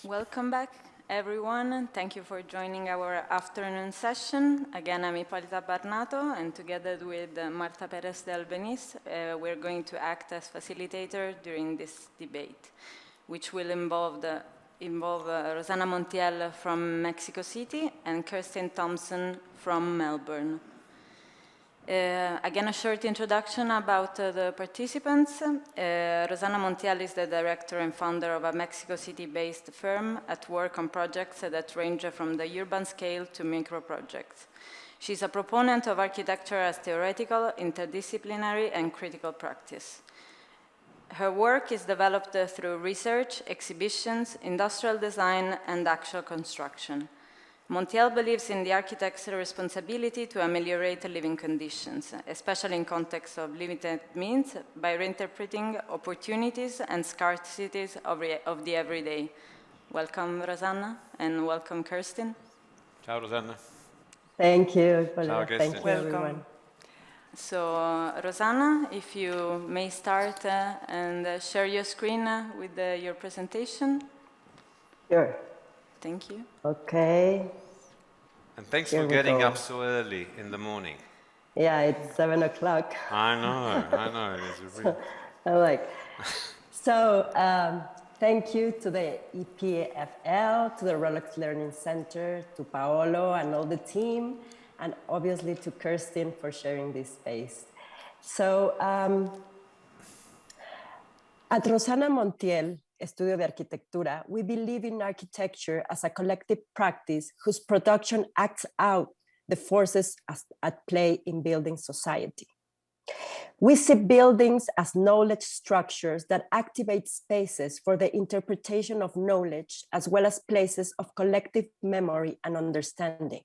Welcome back, everyone. Thank you for joining our afternoon session. Again, I'm Ippolita Barnato, and together with Marta Perez de Albeniz, we're going to act as facilitator during this debate, which will involve Rozana Montiel from Mexico City and Kirsten Thompson from Melbourne. Again, a short introduction about the participants. Rozana Montiel is the director and founder of a Mexico City-based firm at work on projects that range from the urban scale to micro projects. She's a proponent of architecture as theoretical, interdisciplinary, and critical practice. Her work is developed through research, exhibitions, industrial design, and actual construction. Montiel believes in the architect's responsibility to ameliorate living conditions, especially in context of limited means, by reinterpreting opportunities and scarcities of the everyday. Welcome, Rozana, and welcome, Kirsten. Ciao, Rosanna. Thank you. Ciao, Thank you, everyone. So, Rozana, if you may start and share your screen with your presentation. Sure. Thank you. Okay. And thanks for getting up so early in the morning. Yeah, it's 7 o'clock. I know. It's really... I'm like, so thank you to the EPFL, to the Rolex Learning Center, to Paolo and all the team, and obviously to Kirsten for sharing this space. So at Rozana Montiel, Estudio de Arquitectura, we believe in architecture as a collective practice whose production acts out the forces at play in building society. We see buildings as knowledge structures that activate spaces for the interpretation of knowledge, as well as places of collective memory and understanding.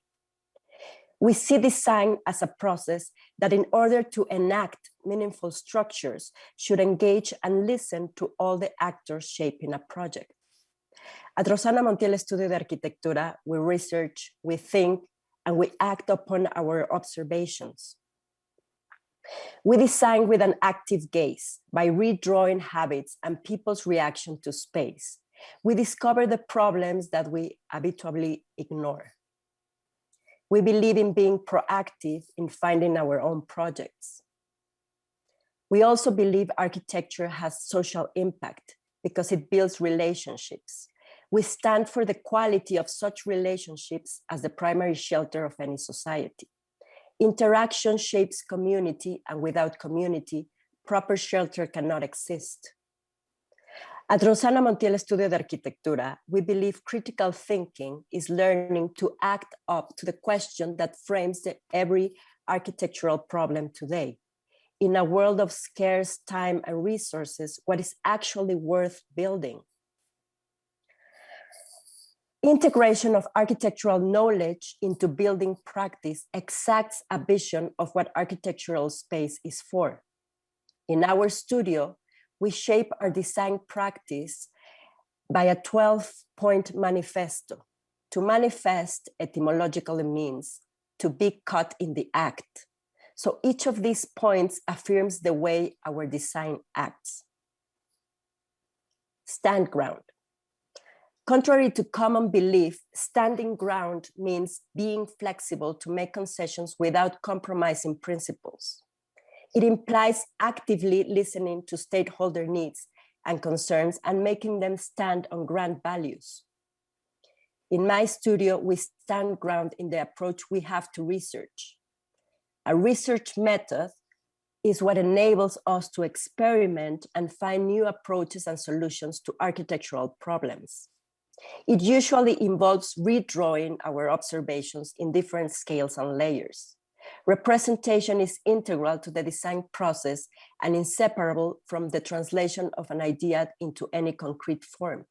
We see design as a process that, in order to enact meaningful structures, should engage and listen to all the actors shaping a project. At Rozana Montiel Estudio de Arquitectura, we research, we think, and we act upon our observations. We design with an active gaze by redrawing habits and people's reaction to space. We discover the problems that we habitually ignore. We believe in being proactive in finding our own projects. We also believe architecture has social impact because it builds relationships. We stand for the quality of such relationships as the primary shelter of any society. Interaction shapes community, and without community, proper shelter cannot exist. At Rozana Montiel Estudio de Arquitectura, we believe critical thinking is learning to act up to the question that frames every architectural problem today. In a world of scarce time and resources, what is actually worth building? Integration of architectural knowledge into building practice exacts a vision of what architectural space is for. In our studio, we shape our design practice by a 12-point manifesto. To manifest etymologically means to be caught in the act. So each of these points affirms the way our design acts. Stand ground. Contrary to common belief, standing ground means being flexible to make concessions without compromising principles. It implies actively listening to stakeholder needs and concerns and making them stand on grand values. In my studio, we stand ground in the approach we have to research. A research method is what enables us to experiment and find new approaches and solutions to architectural problems. It usually involves redrawing our observations in different scales and layers. Representation is integral to the design process and inseparable from the translation of an idea into any concrete form.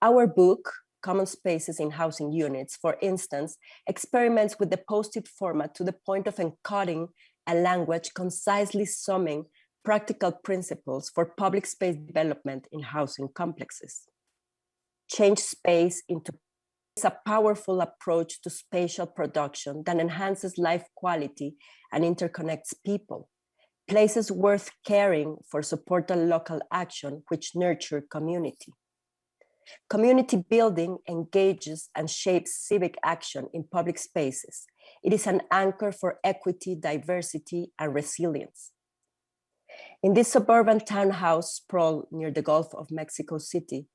Our book, Common Spaces in Housing Units, for instance, experiments with the post-it format to the point of encoding a language concisely summing practical principles for public space development in housing complexes. Change space into is a powerful approach to spatial production that enhances life quality and interconnects people. Places worth caring for support a local action which nurture community. Community building engages and shapes civic action in public spaces. It is an anchor for equity, diversity, and resilience. In this suburban townhouse sprawl near the Gulf of Mexico City,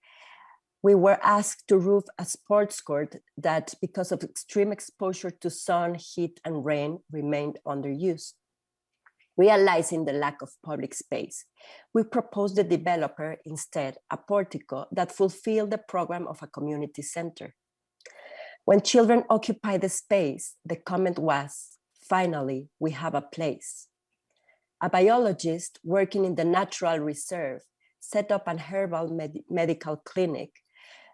we were asked to roof a sports court that, because of extreme exposure to sun, heat, and rain, remained underused. Realizing the lack of public space, we proposed the developer instead a portico that fulfilled the program of a community center. When children occupy the space, the comment was, "Finally, we have a place." A biologist working in the natural reserve set up an herbal medical clinic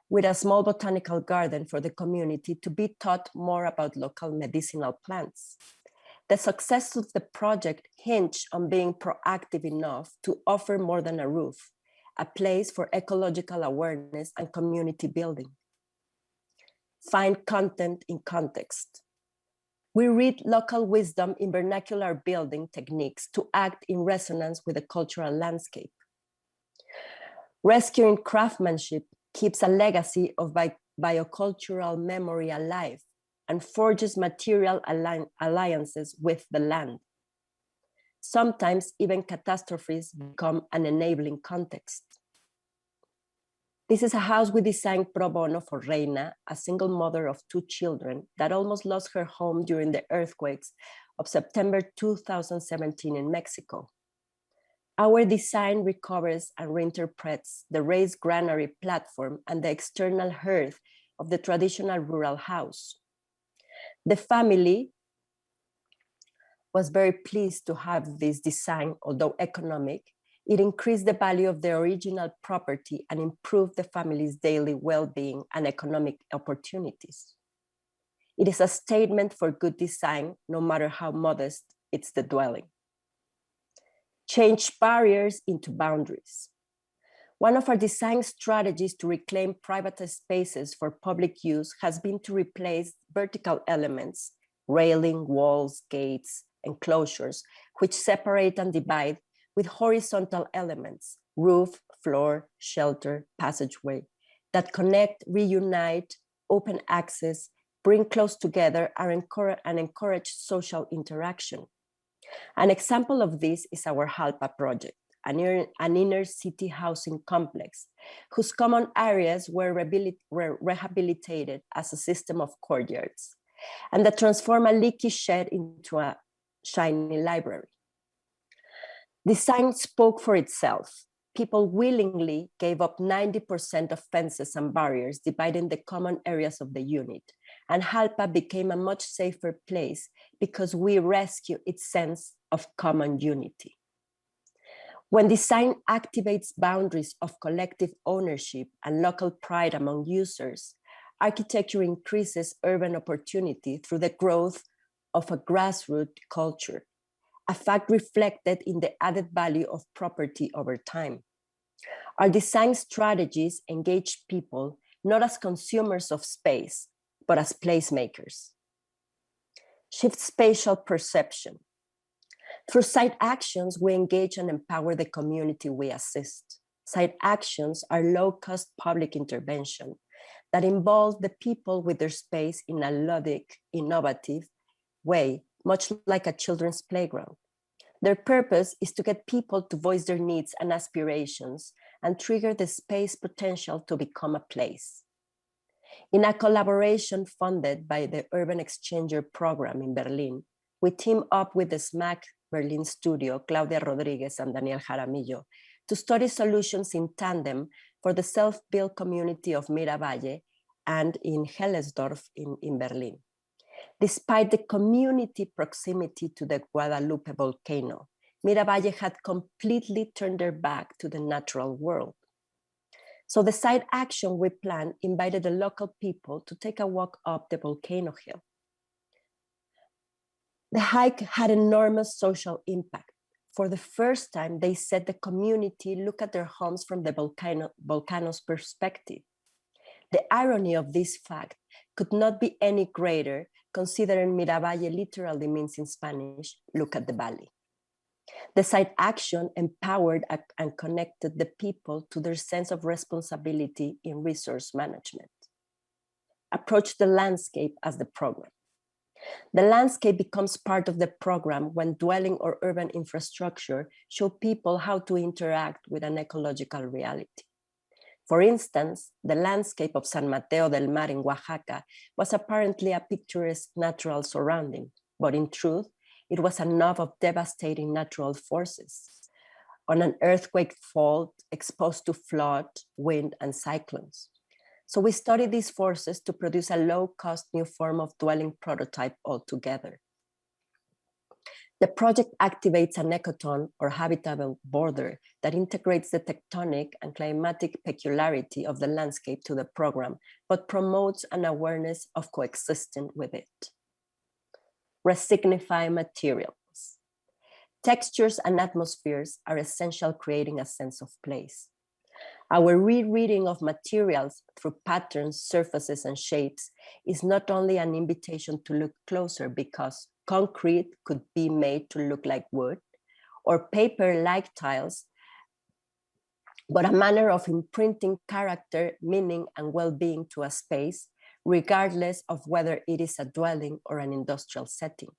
with a small botanical garden for the community to be taught more about local medicinal plants. The success of the project hinged on being proactive enough to offer more than a roof, a place for ecological awareness and community building. Find content in context. We read local wisdom in vernacular building techniques to act in resonance with the cultural landscape. Rescuing craftsmanship keeps a legacy of biocultural memory alive and forges material alliances with the land. Sometimes even catastrophes become an enabling context. This is a house we designed pro bono for Reina, a single mother of 2 children that almost lost her home during the earthquakes of September 2017 in Mexico. Our design recovers and reinterprets the raised granary platform and the external hearth of the traditional rural house. The family was very pleased to have this design, although economic. It increased the value of the original property and improved the family's daily well-being and economic opportunities. It is a statement for good design, no matter how modest it's the dwelling. Change barriers into boundaries. One of our design strategies to reclaim private spaces for public use has been to replace vertical elements, railing, walls, gates, enclosures, which separate and divide, with horizontal elements, roof, floor, shelter, passageway, that connect, reunite, open access, bring close together, and encourage social interaction. An example of this is our Jalpa project, an inner city housing complex whose common areas were rehabilitated as a system of courtyards, and that transformed a leaky shed into a shiny library. Design spoke for itself. People willingly gave up 90% of fences and barriers dividing the common areas of the unit, and Jalpa became a much safer place because we rescue its sense of common unity. When design activates boundaries of collective ownership and local pride among users, architecture increases urban opportunity through the growth of a grassroots culture, a fact reflected in the added value of property over time. Our design strategies engage people not as consumers of space, but as placemakers. Shift spatial perception. Through site actions, we engage and empower the community we assist. Site actions are low-cost public intervention that involve the people with their space in a ludic, innovative way, much like a children's playground. Their purpose is to get people to voice their needs and aspirations and trigger the space potential to become a place. In a collaboration funded by the Urban Exchanger program in Berlin, we team up with the SMAC Berlin studio, Claudia Rodriguez and Daniel Jaramillo, to study solutions in tandem for the self-built community of Miravalle and in Hellersdorf in Berlin. Despite the community proximity to the Guadalupe volcano, Miravalle had completely turned their back to the natural world. So the site action we planned invited the local people to take a walk up the volcano hill. The hike had enormous social impact. For the first time, they said the community look at their homes from the volcano's perspective. The irony of this fact could not be any greater, considering Miravalle literally means in Spanish, look at the valley. The site action empowered and connected the people to their sense of responsibility in resource management. Approach the landscape as the program. The landscape becomes part of the program when dwelling or urban infrastructure show people how to interact with an ecological reality. For instance, the landscape of San Mateo del Mar in Oaxaca was apparently a picturesque natural surrounding, but in truth, it was a knob of devastating natural forces on an earthquake fault exposed to flood, wind, and cyclones. So we studied these forces to produce a low-cost new form of dwelling prototype altogether. The project activates an ecotone or habitable border that integrates the tectonic and climatic peculiarity of the landscape to the program, but promotes an awareness of coexisting with it. Resignify materials. Textures and atmospheres are essential, creating a sense of place. Our rereading of materials through patterns, surfaces, and shapes is not only an invitation to look closer because concrete could be made to look like wood or paper like tiles, but a manner of imprinting character, meaning, and well-being to a space, regardless of whether it is a dwelling or an industrial setting.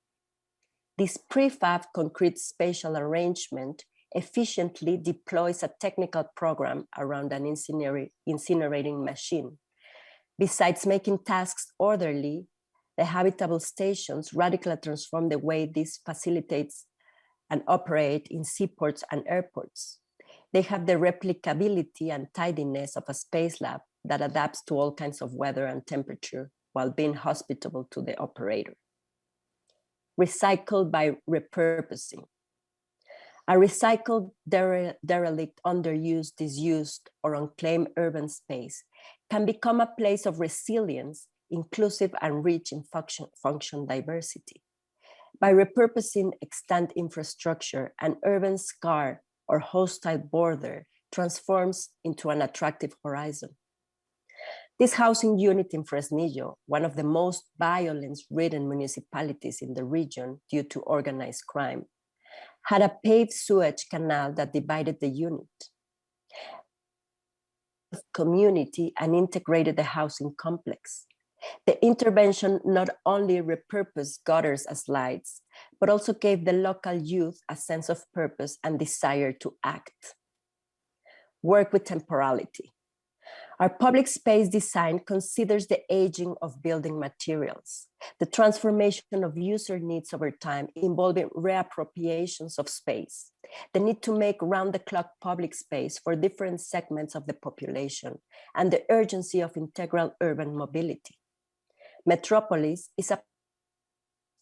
This prefab concrete spatial arrangement efficiently deploys a technical program around an incinerating machine. Besides making tasks orderly, the habitable stations radically transform the way this facilitates and operate in seaports and airports. They have the replicability and tidiness of a space lab that adapts to all kinds of weather and temperature while being hospitable to the operator. Recycled by repurposing. A recycled, derelict, underused, disused, or unclaimed urban space can become a place of resilience, inclusive and rich in function diversity. By repurposing extant infrastructure, an urban scar or hostile border transforms into an attractive horizon. This housing unit in Fresnillo, one of the most violence-ridden municipalities in the region due to organized crime, had a paved sewage canal that divided the unit, community, and integrated the housing complex. The intervention not only repurposed gutters as lights, but also gave the local youth a sense of purpose and desire to act. Work with temporality. Our public space design considers the aging of building materials, the transformation of user needs over time involving reappropriations of space, the need to make round-the-clock public space for different segments of the population, and the urgency of integral urban mobility. Metropolis is a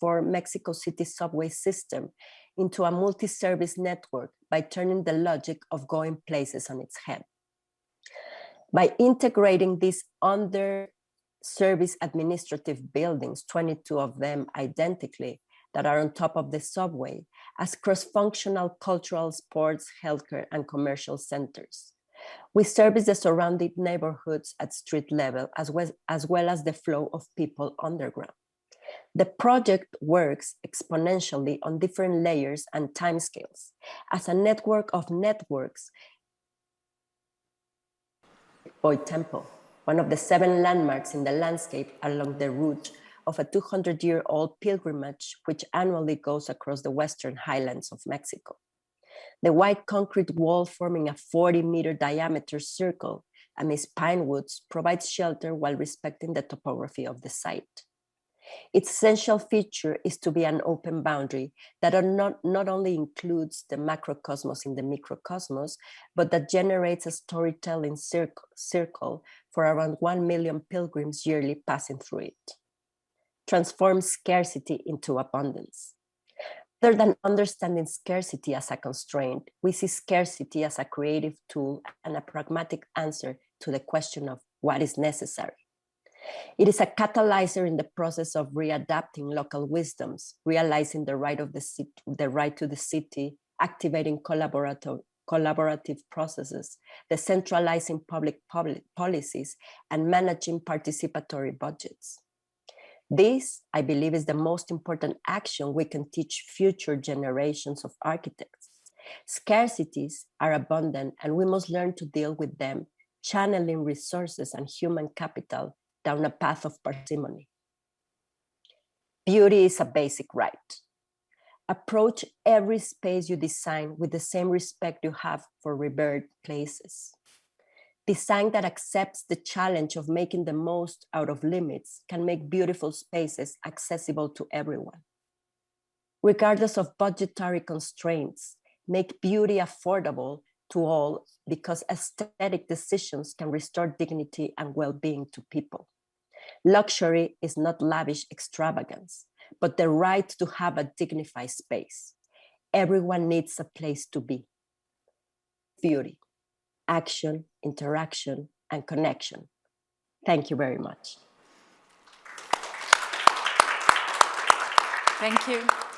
for Mexico City subway system into a multi-service network by turning the logic of going places on its head. By integrating these under-service administrative buildings, 22 of them identically, that are on top of the subway, as cross-functional cultural, sports, healthcare, and commercial centers. We service the surrounding neighborhoods at street level, as well as the flow of people underground. The project works exponentially on different layers and timescales as a network of networks. Boy Temple, one of the 7 landmarks in the landscape along the route of a 200-year-old pilgrimage which annually goes across the western highlands of Mexico. The white concrete wall forming a 40-meter diameter circle amidst pine woods provides shelter while respecting the topography of the site. Its essential feature is to be an open boundary that not only includes the macrocosmos in the microcosmos, but that generates a storytelling circle for around 1 million pilgrims yearly passing through it. Transforms scarcity into abundance. Rather than understanding scarcity as a constraint, we see scarcity as a creative tool and a pragmatic answer to the question of what is necessary. It is a catalyzer in the process of readapting local wisdoms, realizing the right to the city, activating collaborative processes, decentralizing public policies, and managing participatory budgets. This, I believe, is the most important action we can teach future generations of architects, Scarcities are abundant, and we must learn to deal with them, channeling resources and human capital down a path of parsimony. Beauty is a basic right. Approach every space you design with the same respect you have for revered places. Design that accepts the challenge of making the most out of limits can make beautiful spaces accessible to everyone. Regardless of budgetary constraints, make beauty affordable to all because aesthetic decisions can restore dignity and well-being to people. Luxury is not lavish extravagance, but the right to have a dignified space. Everyone needs a place to be. Beauty, action, interaction, and connection. Thank you very much. Thank you.